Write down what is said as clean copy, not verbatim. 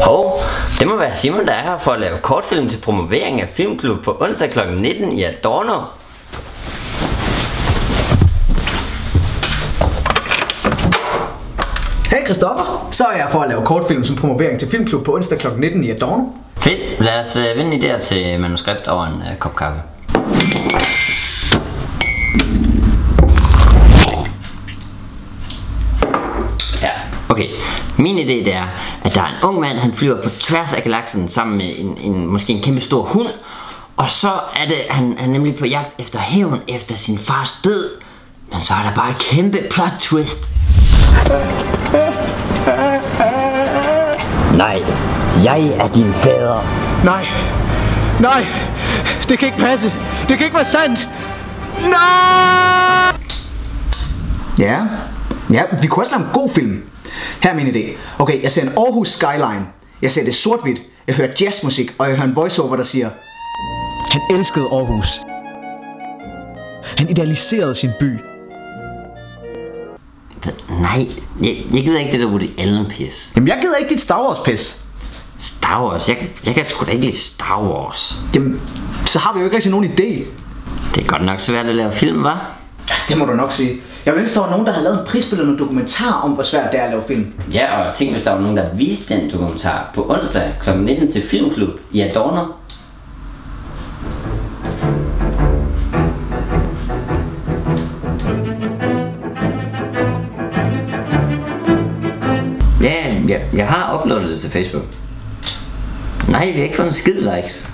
Hov, det må være Simon, der er her for at lave kortfilm til promovering af Filmklub på onsdag kl. 19 i Adorno. Hej Christoffer, så er jeg for at lave kortfilm som promovering til Filmklub på onsdag kl. 19 i Adorno. Fedt, lad os vende idéer til manuskript over en kop kaffe. Ja, okay. Min idé det er, at der er en ung mand, han flyver på tværs af galaksen sammen med måske en kæmpe stor hund. Og så er det, han er nemlig på jagt efter hævn efter sin fars død. Men så er der bare et kæmpe plot twist. Nej, jeg er din fader. Nej, det kan ikke passe. Det kan ikke være sandt. Nej! Ja, vi kunne også lave en god film. Her er min idé. Okay, jeg ser en Aarhus skyline. Jeg ser det sort-hvidt. Jeg hører jazzmusik, og jeg hører en voiceover, der siger: han elskede Aarhus. Han idealiserede sin by. Nej, jeg gider ikke det der Woody Allen pis. Jamen, jeg gider ikke dit Star Wars pis. Star Wars? Jeg kan sgu da ikke lide Star Wars. Jamen, så har vi jo ikke rigtig nogen idé. Det er godt nok svært at lave film, hva'? Ja, det må du nok sige. Jeg ville ønske, der var nogen, der havde lavet en prisbelønnet dokumentar om, hvor svært det er at lave film. Ja, og tænk, hvis der var nogen, der viste den dokumentar på onsdag kl. 19 til Filmklub i Adorno. Ja, jeg har uploadet det til Facebook. Nej, vi har ikke fået en skid likes.